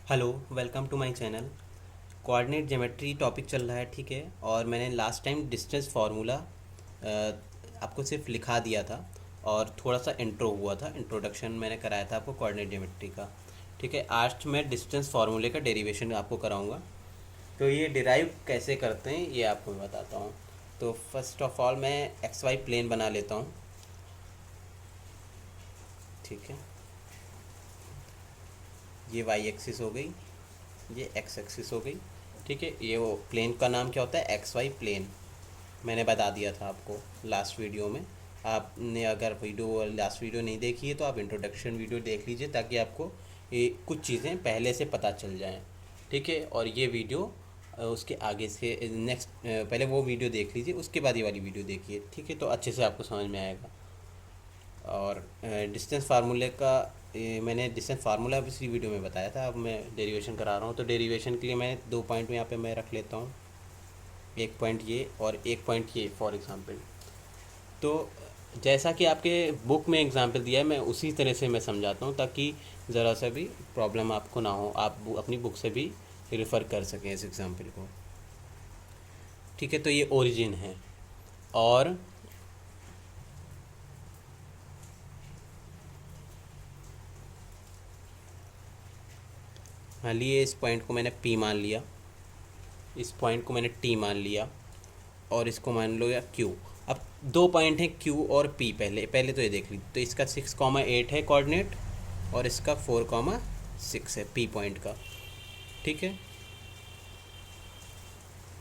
Hello, welcome to my channel. Coordinate geometry topic चल रहा है, ठीक है। और मैंने लास्ट टाइम डिस्टेंस फार्मूला आपको सिर्फ लिखा दिया था और थोड़ा सा इंट्रो हुआ था, इंट्रोडक्शन मैंने कराया था आपको कोऑर्डिनेट ज्योमेट्री का। ठीक है, आज मैं डिस्टेंस फार्मूले का डेरिवेशन आपको कराऊंगा। तो ये डिराइव कैसे करते हैं ये आपको मैं बताता हूँ। तो फर्स्ट ऑफ ऑल मैं एक्स वाई प्लेन बना लेता हूँ। ठीक है, ये वाई एक्सिस हो गई, ये एक्स एक्सिस हो गई। ठीक है, ये वो प्लेन का नाम क्या होता है, एक्स वाई प्लेन। मैंने बता दिया था आपको लास्ट वीडियो में। आपने अगर वीडियो लास्ट वीडियो नहीं देखी है तो आप इंट्रोडक्शन वीडियो देख लीजिए, ताकि आपको ये कुछ चीज़ें पहले से पता चल जाएं। ठीक है, और ये वीडियो उसके आगे से नेक्स्ट पहले वो वीडियो देख लीजिए, उसके बाद ये वाली वीडियो देखिए। ठीक है, तो अच्छे से आपको समझ में आएगा। और डिस्टेंस फार्मूले का मैंने डिस्टेंस फार्मूला पिछली वीडियो में बताया था। अब मैं डेरिवेशन करा रहा हूँ, तो डेरिवेशन के लिए मैं दो पॉइंट यहाँ पे मैं रख लेता हूँ। एक पॉइंट ये और एक पॉइंट ये फॉर एग्ज़ाम्पल। तो जैसा कि आपके बुक में एग्जाम्पल दिया है, मैं उसी तरह से मैं समझाता हूँ, ताकि ज़रा सा भी प्रॉब्लम आपको ना हो, आप अपनी बुक से भी रेफ़र कर सकें इस एग्ज़ाम्पल को। ठीक है, तो ये ओरिजिन है। और मान लिए इस पॉइंट को मैंने पी मान लिया, इस पॉइंट को मैंने टी मान लिया, और इसको मान लो या क्यू। अब दो पॉइंट हैं क्यू और पी। पहले पहले तो ये देख लीजिए, तो इसका 6,8 है कोऑर्डिनेट, और इसका 4,6 है पी पॉइंट का। ठीक है,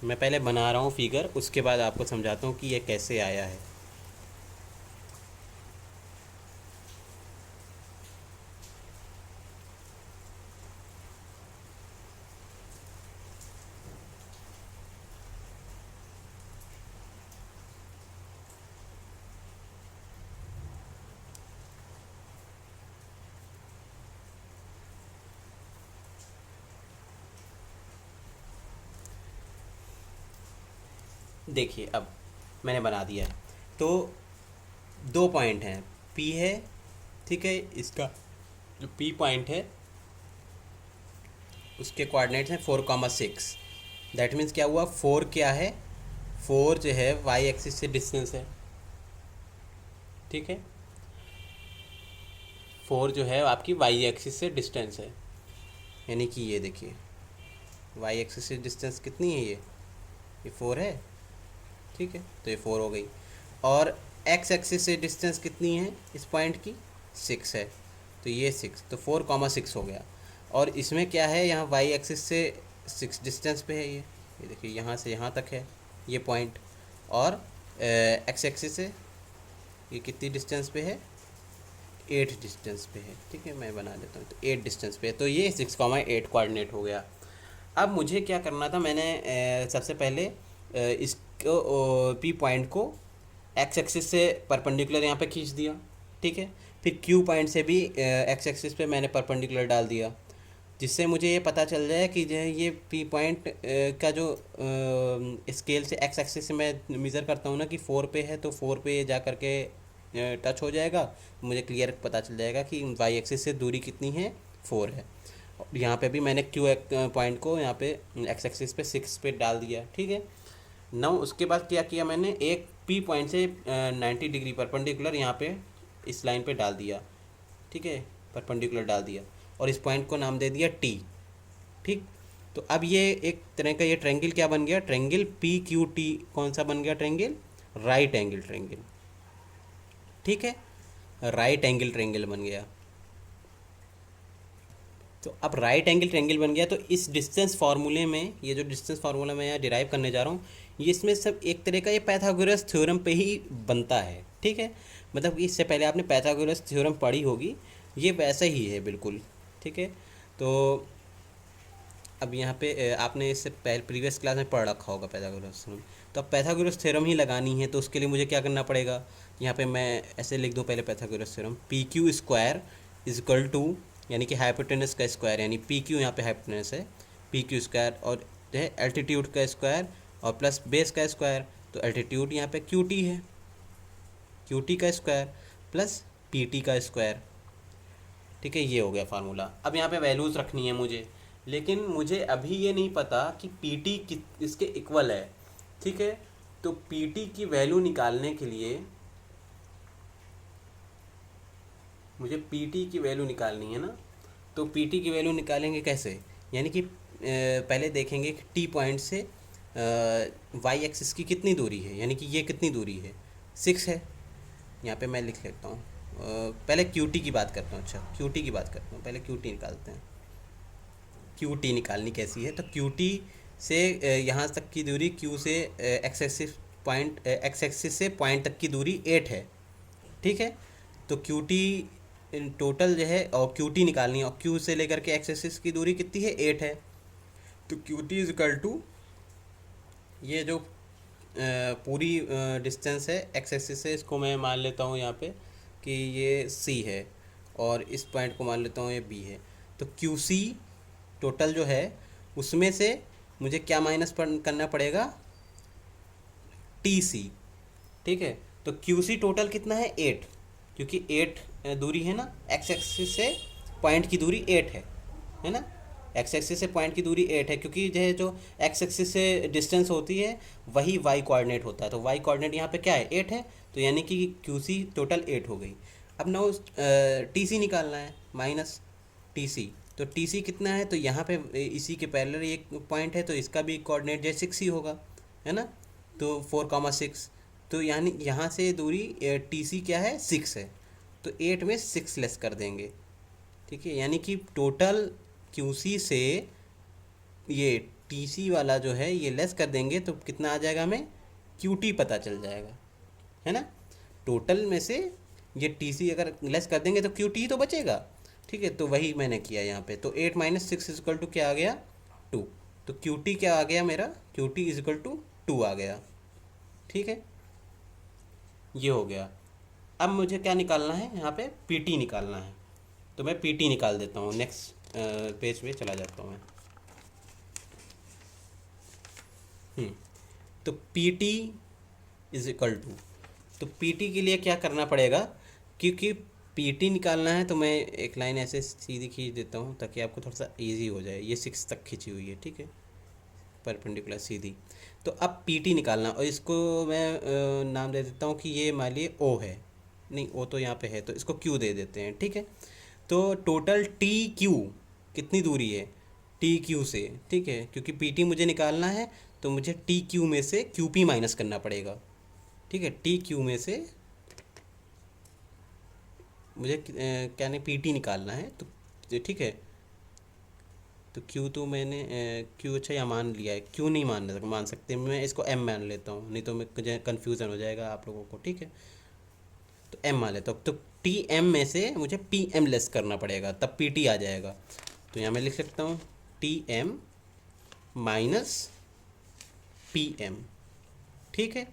मैं पहले बना रहा हूँ फिगर, उसके बाद आपको समझाता हूँ कि ये कैसे आया है। देखिए, अब मैंने बना दिया है। तो दो पॉइंट हैं, पी है। ठीक है, इसका जो पी पॉइंट है उसके कोऑर्डिनेट्स हैं 4,6। दैट मीन्स क्या हुआ, फोर क्या है, फोर जो है वाई एक्सिस से डिस्टेंस है। ठीक है, फोर जो है आपकी वाई एक्सिस से डिस्टेंस है। यानी कि ये देखिए, वाई एक्सिस से डिस्टेंस कितनी है, ये फोर है। ठीक है, तो ये फोर हो गई। और एक्स एक्सिस से डिस्टेंस कितनी है इस पॉइंट की, सिक्स है। तो ये सिक्स, तो 4,6 हो गया। और इसमें क्या है, यहाँ वाई एक्सिस से सिक्स डिस्टेंस पे है ये देखिए, यहाँ से यहाँ तक है ये पॉइंट। और एक्स एक्सिस से ये कितनी डिस्टेंस पे है, 8 डिस्टेंस पे है। ठीक है, मैं बना देता हूँ, तो 8 डिस्टेंस पे है। तो ये 6,8 कोऑर्डिनेट हो गया। अब मुझे क्या करना था, मैंने सबसे पहले इसको पी पॉइंट को एक्स एक्सिस से परपेंडिकुलर यहाँ पे खींच दिया। ठीक है, फिर क्यू पॉइंट से भी एक्स एक्सिस पे मैंने परपेंडिकुलर डाल दिया, जिससे मुझे ये पता चल जाए कि जो है ये पी पॉइंट का जो स्केल से एक्स एक्सिस से मैं मेज़र करता हूँ ना, कि फोर पे है, तो फोर पे जा करके टच हो जाएगा। मुझे क्लियर पता चल जाएगा कि वाई एक्सिस से दूरी कितनी है, फोर है। और यहाँ पे भी मैंने क्यू पॉइंट को यहाँ पे एक्स एक्सिस पे सिक्स पे डाल दिया। ठीक है, नौ उसके बाद क्या किया, मैंने एक पी पॉइंट से 90 डिग्री परपेंडिकुलर यहाँ पे इस लाइन पे डाल दिया। ठीक है, परपेंडिकुलर डाल दिया, और इस पॉइंट को नाम दे दिया टी। ठीक, तो अब ये एक तरह का ये ट्रायंगल क्या बन गया, ट्रायंगल पी क्यू टी। कौन सा बन गया ट्रायंगल, राइट एंगल ट्रायंगल। ठीक है, राइट एंगल ट्रायंगल बन गया। तो अब राइट एंगल ट्रायंगल बन गया, तो इस डिस्टेंस फार्मूले में, ये जो डिस्टेंस फार्मूला मैं यहाँ डिराइव करने जा रहा हूँ, ये इसमें सब एक तरह का ये पाइथागोरस थ्योरम पे ही बनता है। ठीक है, मतलब कि इससे पहले आपने पाइथागोरस थ्योरम पढ़ी होगी, ये वैसा ही है बिल्कुल। ठीक है, तो अब यहाँ पे आपने इससे पहले प्रीवियस क्लास में पढ़ रखा होगा पाइथागोरस थ्योरम। तो अब पाइथागोरस थ्योरम ही लगानी है, तो उसके लिए मुझे क्या करना पड़ेगा, यहाँ पे मैं ऐसे लिख दूँ पहले Pythagoras theorem, P Q square is equal to, यानी कि हाइपोटेनस का स्क्वायर, यानी पी क्यू यहाँ पे हाइपोटेनस है, पी क्यू स्क्वायर, और जो है एल्टीट्यूड का स्क्वायर, और प्लस बेस का स्क्वायर। तो एल्टीट्यूड यहाँ पे क्यू टी है, क्यू टी का स्क्वायर प्लस पी टी का स्क्वायर। ठीक है, ये हो गया फार्मूला। अब यहाँ पे वैल्यूज़ रखनी है मुझे। लेकिन मुझे अभी ये नहीं पता कि पी टी इसके इक्वल है, ठीक है। तो पी टी की वैल्यू निकालने के लिए मुझे पी टी की वैल्यू निकालनी है ना। तो पी टी की वैल्यू निकालेंगे कैसे, यानी कि पहले देखेंगे कि टी पॉइंट से वाई एक्सिस की कितनी दूरी है, यानी कि ये कितनी दूरी है, 6 है। यहाँ पे मैं लिख लेता हूँ। पहले क्यू टी की बात करता हूँ। अच्छा, क्यू टी की बात करता हूँ, पहले क्यू टी निकालते हैं। क्यू टी निकालनी कैसी है, तो क्यू टी से यहाँ तक की दूरी, क्यू से एक्स एक्सिस से पॉइंट तक की दूरी 8 है, ठीक है। तो क्यू टी टोटल जो है, और क्यू टी निकालनी है, और क्यू से लेकर के एक्स एक्सिस की दूरी कितनी है, 8 है। तो Q T is equal to ये जो पूरी डिस्टेंस है एक्स एक्सिस से, इसको मैं मान लेता हूँ यहाँ पे कि ये सी है, और इस पॉइंट को मान लेता हूँ ये बी है। तो क्यू सी टोटल जो है उसमें से मुझे क्या माइनस करना पड़ेगा, टी सी, ठीक है। तो क्यू सी टोटल कितना है, 8, क्योंकि 8 दूरी है ना, एक्स एक्सिस से पॉइंट की दूरी 8 है ना। एक्स एक्सिस से पॉइंट की दूरी 8 है, क्योंकि जो है जो एक्स एक्सिस से डिस्टेंस होती है वही वाई कोऑर्डिनेट होता है। तो वाई कोऑर्डिनेट यहाँ पे क्या है, 8 है। तो यानी कि क्यू सी टोटल 8 हो गई। अब ना टी सी निकालना है, माइनस टी सी। तो टी सी कितना है, तो यहाँ पे इसी के पैरेलल एक पॉइंट है, तो इसका भी कोऑर्डिनेट जो 6 ही होगा, है ना। तो 4,6, तो यानी यहाँ से दूरी टी सी क्या है, 6 है। तो 8 में 6 लेस कर देंगे, ठीक है। यानी कि टोटल क्यू सी से ये टी सी वाला जो है ये लेस कर देंगे, तो कितना आ जाएगा, हमें क्यू टी पता चल जाएगा, है ना। टोटल में से ये टी सी अगर लेस कर देंगे तो क्यू टी तो बचेगा, ठीक है। तो वही मैंने किया यहाँ पे। तो 8 माइनस 6 इजकल टू क्या आ गया, 2। तो क्यू टी क्या आ गया मेरा, क्यू टी इजकल टू 2 आ गया, ठीक है। ये हो गया। अब मुझे क्या निकालना है, यहाँ पे पी टी निकालना है। तो मैं पी टी निकाल देता हूँ, नेक्स्ट पेज पे चला जाता हूँ मैं। तो P T is equal to, तो पी टी के लिए क्या करना पड़ेगा, क्योंकि पी टी निकालना है तो मैं एक लाइन ऐसे सीधी खींच देता हूँ ताकि आपको थोड़ा सा इजी हो जाए। ये 6 तक खींची हुई है, ठीक है, परपेंडिकुलर सीधी। तो अब पी टी निकालना, और इसको मैं नाम दे देता हूँ कि ये मान लिए ओ है, नहीं ओ तो यहाँ पे है, तो इसको क्यू दे देते हैं, ठीक है। तो टोटल टी क्यू कितनी दूरी है, टी क्यू से, ठीक है, क्योंकि पी टी मुझे निकालना है तो मुझे टी क्यू में से क्यू पी माइनस करना पड़ेगा, ठीक है। टी क्यू में से मुझे क्या नहीं, पी टी निकालना है, तो ठीक है। तो क्यू तो मैंने क्यू, अच्छा यहाँ मान लिया है, क्यू नहीं मान सकते, मैं इसको एम मान लेता हूँ, नहीं तो मैं कन्फ्यूज़न हो जाएगा आप लोगों को, ठीक है। तो एम मान लेता हूँ। तो टी एम में से मुझे पी एम लेस करना पड़ेगा, तब पी टी आ जाएगा। तो यहाँ मैं लिख सकता हूँ T M minus P M, ठीक है।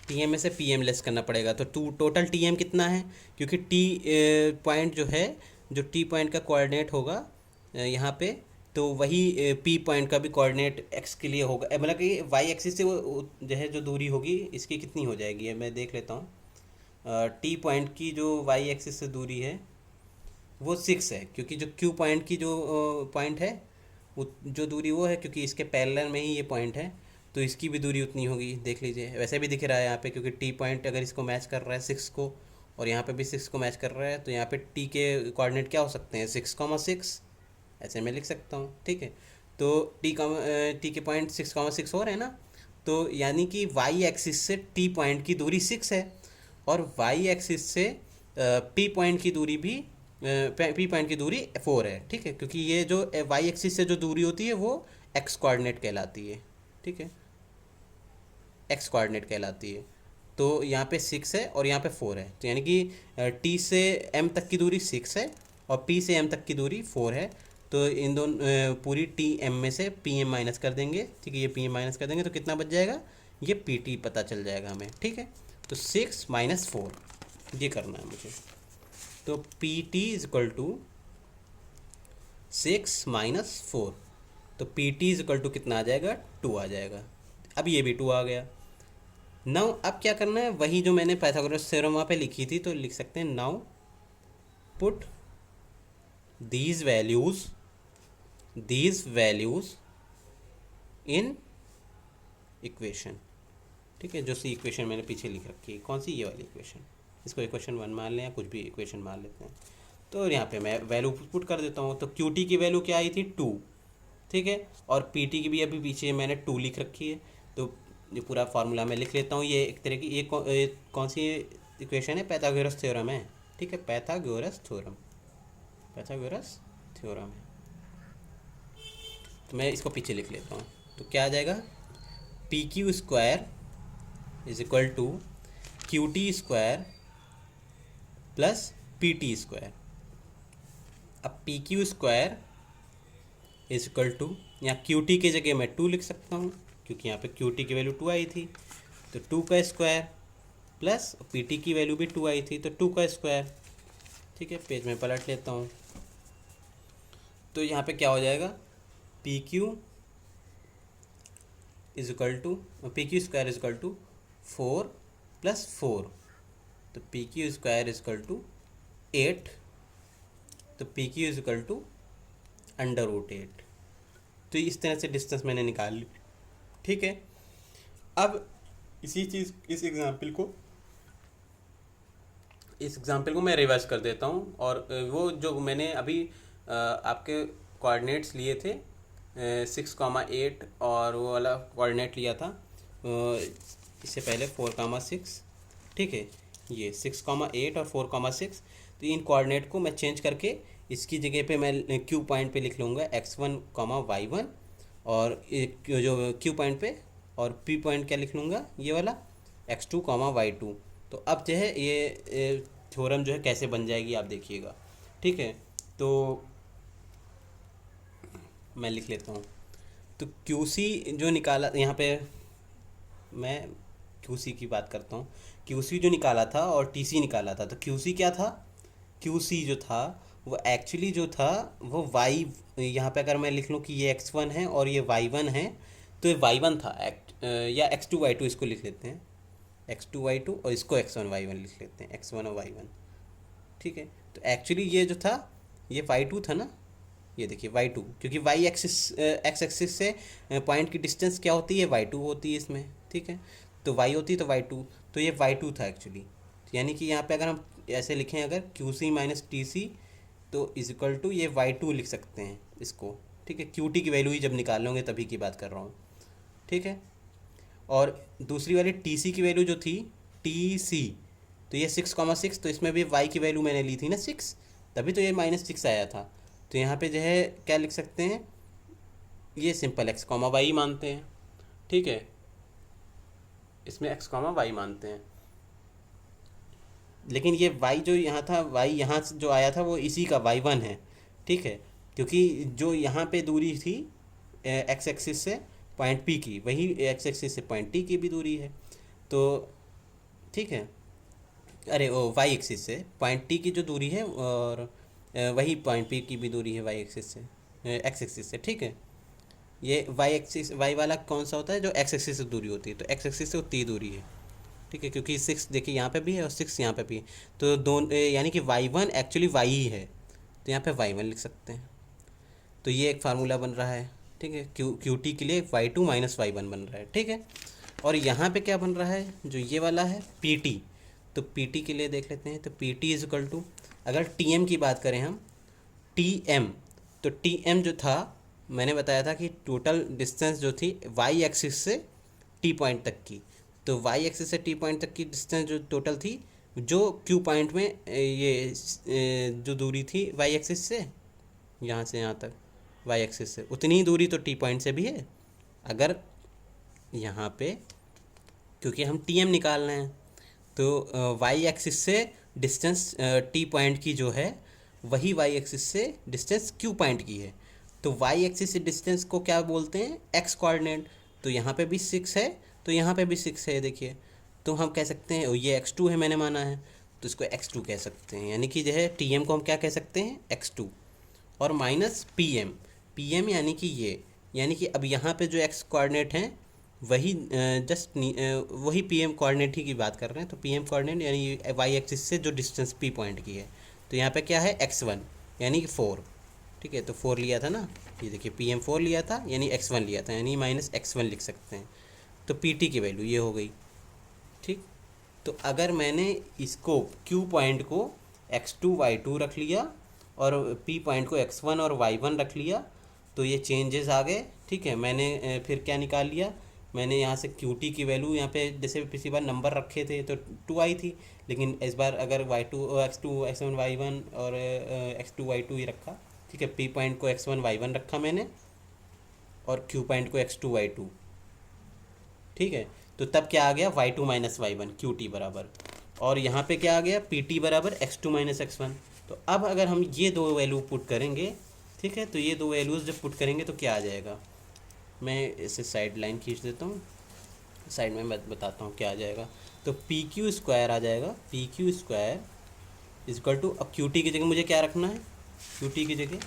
टी एम में से पी एम लेस करना पड़ेगा, तो टोटल टी एम कितना है, क्योंकि टी पॉइंट जो है, जो टी पॉइंट का कोऑर्डिनेट होगा यहाँ पे, तो वही पी पॉइंट का भी कोऑर्डिनेट एक्स के लिए होगा, मतलब कि वाई एक्सिस से वो जो है जो दूरी होगी इसकी कितनी हो जाएगी है, मैं देख लेता हूँ। टी पॉइंट की जो वाई एक्सिस से दूरी है वो 6 है, क्योंकि जो क्यू पॉइंट की जो पॉइंट है वो जो दूरी वो है, क्योंकि इसके पैरेलल में ही ये पॉइंट है, तो इसकी भी दूरी उतनी होगी, देख लीजिए। वैसे भी दिख रहा है यहाँ पे, क्योंकि टी पॉइंट अगर इसको मैच कर रहा है 6 को, और यहाँ पे भी 6 को मैच कर रहा है, तो यहाँ पे टी के कोऑर्डिनेट क्या हो सकते हैं, 6,6, ऐसे मैं लिख सकता हूँ, ठीक है। तो टी के पॉइंट 6,6 हो रहे हैं ना, तो यानी कि वाई एक्सिस से टी पॉइंट की दूरी 6 है, और वाई एक्सिस से पी पॉइंट की दूरी भी, पी पॉइंट की दूरी 4 है, ठीक है, क्योंकि ये जो वाई एक्सिस से जो दूरी होती है वो एक्स कोऑर्डिनेट कहलाती है, ठीक है, एक्स कोऑर्डिनेट कहलाती है। तो यहाँ पे 6 है और यहाँ पे 4 है, तो यानी कि टी से एम तक की दूरी 6 है और पी से एम तक की दूरी 4 है। तो इन दोनों पूरी टी एम में से पी एम माइनस कर देंगे, ठीक है, ये पी एम माइनस कर देंगे तो कितना बच जाएगा, ये पी टी पता चल जाएगा हमें, ठीक है। तो 6 माइनस 4 ये करना है मुझे। तो P T is equal to 6 minus 4, तो P T is equal to कितना आ जाएगा, 2 आ जाएगा। अब ये भी 2 आ गया। नाउ अब क्या करना है, वही जो मैंने पाइथागोरस थ्योरम वहाँ पे लिखी थी, तो लिख सकते हैं now put these values these values in equation. ठीक है, जो सी इक्वेशन मैंने पीछे लिख रखी है, कौन सी, ये वाली इक्वेशन, इसको इक्वेशन 1 मान लें या कुछ भी इक्वेशन मान लेते हैं। तो यहाँ पे मैं वैल्यू पुट कर देता हूँ। तो क्यू टी की वैल्यू क्या आई थी 2, ठीक है, और पी टी की भी अभी पीछे मैंने 2 लिख रखी है। तो ये पूरा फार्मूला मैं लिख लेता हूँ। ये एक तरह की ये कौन सी इक्वेशन है, पाइथागोरस थ्योरम है। ठीक है, पाइथागोरस थ्योरम, पाइथागोरस थ्योरम है। तो मैं इसको पीछे लिख लेता हूँ। तो क्या आ जाएगा, P Q square is equal to Q T square plus P T square. अब P Q square is equal to, यहाँ क्यू टी की जगह मैं 2 लिख सकता हूँ क्योंकि यहाँ पे क्यू टी की वैल्यू 2 आई थी, तो 2 का स्क्वायर प्लस पी टी की वैल्यू भी 2 आई थी तो 2 का स्क्वायर। ठीक है, पेज में पलट लेता हूँ। तो यहाँ पे क्या हो जाएगा, P Q is equal to, P Q square is equal to 4 plus 4, तो P Q square is equal to 8, तो P Q is equal to √8। तो इस तरह से डिस्टेंस मैंने निकाल ली। ठीक है, अब इस एग्जाम्पल को मैं रिवर्स कर देता हूँ, और वो जो मैंने अभी आपके कोऑर्डिनेट्स लिए थे 6,8 और वो वाला कोऑर्डिनेट लिया था इससे पहले 4,6। ठीक है, ये 6,8 और 4,6, तो इन कोऑर्डिनेट को मैं चेंज करके इसकी जगह पे मैं क्यू पॉइंट पे लिख लूँगा x1, y1, और जो क्यू पॉइंट पे, और पी पॉइंट क्या लिख लूँगा, ये वाला x2, y2। तो अब जो है ये थ्योरम जो है कैसे बन जाएगी आप देखिएगा। ठीक है, तो मैं लिख लेता हूँ। तो QC जो निकाला, यहाँ पे मैं QC की बात करता हूँ। QC जो निकाला था और TC निकाला था, तो QC क्या था, QC जो था वो एक्चुअली जो था वो y, यहाँ पे अगर मैं लिख लूँ कि ये x1 है और ये y1 है, तो ये y1 था या x2 y2 इसको लिख लेते हैं, x2 y2, और इसको x1 y1 लिख लेते हैं, x1 और y1। ठीक है, तो एक्चुअली ये जो था ये y2 था ना, ये देखिए y2, क्योंकि y एक्सिस x एक्सिस से पॉइंट की डिस्टेंस क्या होती है, y2 होती है इसमें। ठीक है, तो y होती है तो y2, तो ये y2 था एक्चुअली। यानी कि यहाँ पे अगर हम ऐसे लिखें, अगर QC माइनस TC, तो इज इक्वल टू ये y2 लिख सकते हैं इसको। ठीक है, QT की वैल्यू ही जब निकाल लोगे तभी की बात कर रहा हूँ। ठीक है, और दूसरी वाली TC की वैल्यू जो थी TC, तो ये 6,6, तो इसमें भी y की वैल्यू मैंने ली थी ना 6, तभी तो ये -6 आया था। तो यहाँ पे जो है क्या लिख सकते हैं, ये सिंपल x, y मानते हैं। ठीक है, इसमें x, y मानते हैं, लेकिन ये y जो यहाँ था, y यहाँ से जो आया था वो इसी का y1 है। ठीक है, क्योंकि जो यहाँ पे दूरी थी x एक्सिस से पॉइंट P की, वही x एक्सिस से पॉइंट T की भी दूरी है। तो ठीक है, अरे ओ y एक्सिस से पॉइंट T की जो दूरी है, और वही पॉइंट P की भी दूरी है y एक्सिस से, x एक्सिस से। ठीक है, ये y एक्सिस, y वाला कौन सा होता है, जो x एक्सिस से दूरी होती है, तो x एक्सिस से उतनी ही दूरी है। ठीक है, क्योंकि 6 देखिए यहाँ पे भी है और 6 यहाँ पे भी है, तो दोनों यानी कि y1 एक्चुअली y ही है, तो यहाँ पे y1 लिख सकते हैं। तो ये एक फार्मूला बन रहा है। ठीक है, QT के लिए y2 माइनस y1 बन रहा है। ठीक है, और यहाँ पे क्या बन रहा है, जो ये वाला है PT, तो PT के लिए देख लेते हैं। तो PT इज इक्वल टू, अगर TM की बात करें हम, TM, तो TM जो था मैंने बताया था कि टोटल डिस्टेंस जो थी y एक्सिस से T पॉइंट तक की, तो y एक्सिस से T पॉइंट तक की डिस्टेंस जो टोटल थी, जो Q पॉइंट में ये जो दूरी थी y एक्सिस से यहाँ से यहाँ तक y एक्सिस से, उतनी ही दूरी तो T पॉइंट से भी है। अगर यहाँ पे, क्योंकि हम TM निकालना है, तो y एक्सिस से डिस्टेंस T पॉइंट की जो है वही y एक्सिस से डिस्टेंस Q पॉइंट की है। तो y एक्सिस से डिस्टेंस को क्या बोलते हैं, x कोऑर्डिनेट। तो यहाँ पे भी 6 है, तो यहाँ पे भी 6 है, देखिए। तो हम कह सकते हैं ये x2 है, मैंने माना है, तो इसको x2 कह सकते हैं। यानी कि जो है TM को हम क्या कह सकते हैं, x2, और माइनस PM यानी कि ये, यानी कि अब यहाँ पे जो x कोऑर्डिनेट हैं वही जस्ट वही PM कोऑर्डिनेट ही की बात कर रहे हैं। तो PM कोऑर्डिनेट यानी y एक्सिस से जो डिस्टेंस P पॉइंट की है, तो यहाँ पे क्या है x1 यानी कि 4, ठीक है, तो 4 लिया था ना, ये देखिए PM4 लिया था यानी x1 लिया था, यानी -x1 लिख सकते हैं। तो PT की वैल्यू ये हो गई। ठीक, तो अगर मैंने इसको Q पॉइंट को x2 y2 रख लिया और P पॉइंट को x1 और y1 रख लिया, तो ये चेंजेस आ गए। ठीक है, मैंने फिर क्या निकाल लिया, मैंने यहाँ से QT की वैल्यू, यहाँ पे जैसे पिछली बार नंबर रखे थे तो 2 आई थी, लेकिन इस बार अगर y2 x2 x1 y1 और x2 y2 ही रखा। ठीक है, P पॉइंट को x1 y1 रखा मैंने और Q पॉइंट को x2 y2। ठीक है, तो तब क्या आ गया, y2 minus Y one QT बराबर, और यहाँ पे क्या आ गया, PT बराबर x2 माइनस x1। तो अब अगर हम ये दो वैल्यू पुट करेंगे, ठीक है, तो ये दो वैल्यूज़ जब पुट करेंगे तो क्या आ जाएगा, मैं इसे साइड लाइन खींच देता हूँ, साइड में बताता हूँ क्या आ जाएगा। तो PQ स्क्वायर आ जाएगा, PQ स्क्वायर इजक्वल टू, अब QT की जगह मुझे क्या रखना है, QT की जगह,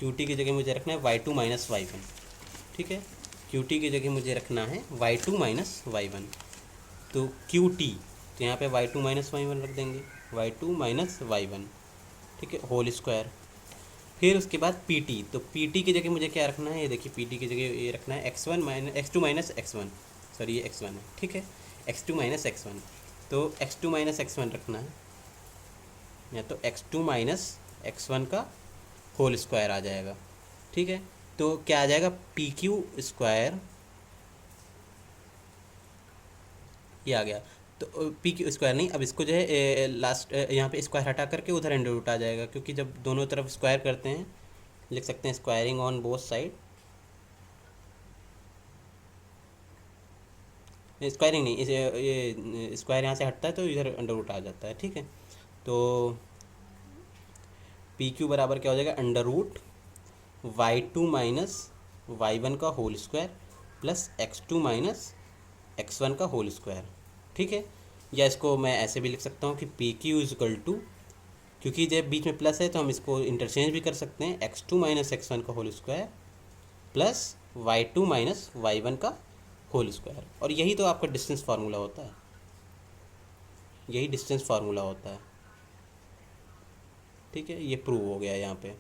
QT की जगह मुझे रखना है y2 माइनस वाई वन। ठीक है, QT की जगह मुझे रखना है y2 माइनस वाई वन। तो QT, तो यहाँ पे y2 माइनस वाई वन रख देंगे, y2 माइनस वाई वन। ठीक है, होल स्क्वायर। फिर उसके बाद PT, तो PT की जगह मुझे क्या रखना है, ये देखिए PT की जगह ये रखना है x2 माइनस x1, सॉरी ये x1 है। ठीक है, x2 माइनस x1, तो x2 माइनस x1 रखना है, या तो x2 माइनस x1 का होल स्क्वायर आ जाएगा। ठीक है, तो क्या आ जाएगा, PQ स्क्वायर, ये आ गया। तो PQ स्क्वायर नहीं, अब इसको जो है लास्ट यहाँ पे स्क्वायर हटा करके उधर अंडर रूट आ जाएगा, क्योंकि जब दोनों तरफ स्क्वायर करते हैं, लिख सकते हैं squaring on both side, squaring नहीं, इसे ये स्क्वायर यहाँ से हटता है तो इधर अंडर रूट आ जाता है। ठीक है, तो PQ बराबर क्या हो जाएगा, under root y2 minus Y one का whole square plus x2 minus x1 का होल स्क्वायर। ठीक है, या इसको मैं ऐसे भी लिख सकता हूँ कि PQ इजकल टू, क्योंकि जब बीच में प्लस है तो हम इसको इंटरचेंज भी कर सकते हैं, x2 माइनस x1 का whole square plus y2 minus Y one का होल स्क्वायर। और यही तो आपका डिस्टेंस फार्मूला होता है, यही डिस्टेंस फार्मूला होता है। ठीक है, ये प्रूव हो गया यहाँ पे।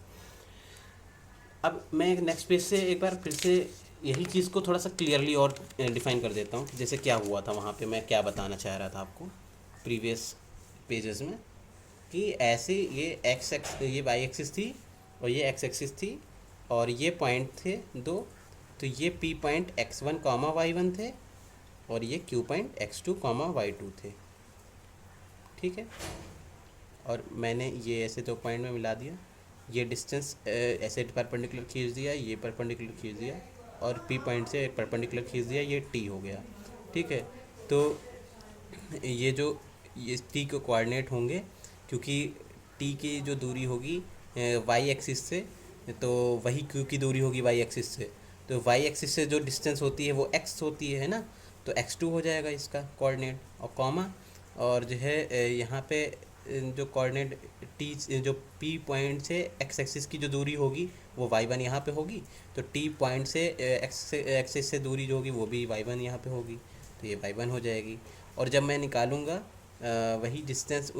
अब मैं नेक्स्ट पेज से एक बार फिर से यही चीज़ को थोड़ा सा क्लियरली और डिफाइन कर देता हूँ, जैसे क्या हुआ था वहाँ पे, मैं क्या बताना चाह रहा था आपको प्रीवियस पेजेस में, कि ऐसे ये वाई एक्सिस थी और ये एक्स एक्सिस थी और ये पॉइंट थे दो, तो ये P point x1 comma y1 थे और ये Q point x2 comma y2 थे। ठीक है, और मैंने ये ऐसे दो पॉइंट में मिला दिया, ये डिस्टेंस ऐसे परपेंडिकुलर खींच दिया, ये परपेंडिकुलर खींच दिया और P पॉइंट से परपेंडिकुलर खींच दिया, ये T हो गया। ठीक है, तो ये T के कोऑर्डिनेट होंगे, क्योंकि T की जो दूरी होगी y एक्सिस से, तो वही Q की दूरी होगी y एक्सिस से, तो y एक्सिस से जो डिस्टेंस होती है वो x होती है ना, तो x2 हो जाएगा इसका कोऑर्डिनेट, और कॉमा, और जो है यहाँ पे जो कोऑर्डिनेट T, जो P पॉइंट से x एक्सिस की जो दूरी होगी वो y1 यहाँ पे होगी, तो T पॉइंट से x एक्सिस से दूरी जो होगी वो भी y1 यहाँ पे होगी, तो ये y1 हो जाएगी। और जब मैं निकालूँगा वही डिस्टेंस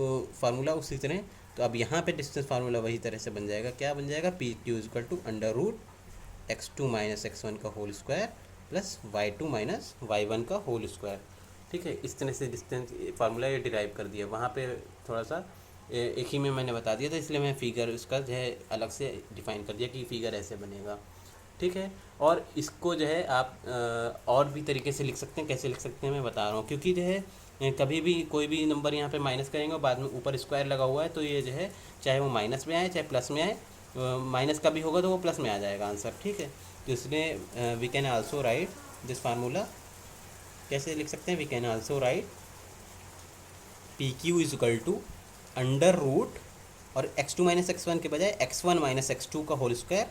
फार्मूला उसी तरह, तो अब यहाँ पे डिस्टेंस फार्मूला वही तरह से बन जाएगा, क्या बन जाएगा, PQ equal to under root x2 minus x1 का whole square plus y2 minus y1 का होल स्क्वायर। ठीक है, इस तरह से डिस्टेंस फार्मूला ये डिराइव कर दिया, वहाँ पे थोड़ा सा एक ही में मैंने बता दिया था, इसलिए मैं फिगर उसका जो है अलग से डिफाइन कर दिया कि फिगर ऐसे बनेगा। ठीक है, और इसको जो है आप और भी तरीके से लिख सकते हैं, कैसे लिख सकते हैं मैं बता रहा हूँ, क्योंकि जो है कभी भी कोई भी नंबर यहाँ पे माइनस करेंगे और बाद में ऊपर स्क्वायर लगा हुआ है, तो ये जो है चाहे वो माइनस में आए चाहे प्लस में आए, माइनस का भी होगा तो वो प्लस में आ जाएगा आंसर। ठीक है, तो इसलिए we can also write this formula, कैसे लिख सकते हैं, we can also write PQ is equal to under root, और x2 माइनस x1 के बजाय x1 माइनस x2 का होल स्क्वायर,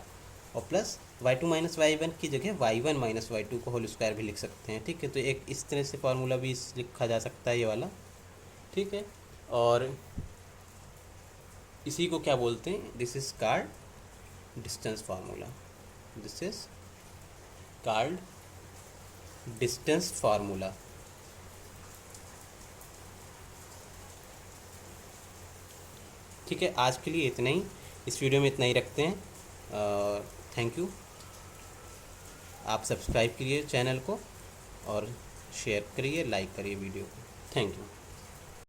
और प्लस y2 माइनस वाई की जगह y1 माइनस y2 का होल स्क्वायर भी लिख सकते हैं। ठीक है, तो एक इस तरह से फार्मूला भी लिखा जा सकता है, ये वाला। ठीक है, और इसी को क्या बोलते हैं, this is called distance formula, this is called distance formula. ठीक है, आज के लिए इतना ही, इस वीडियो में इतना ही रखते हैं। Thank you. आप सब्सक्राइब करिए चैनल को और शेयर करिए, लाइक करिए वीडियो को। Thank you.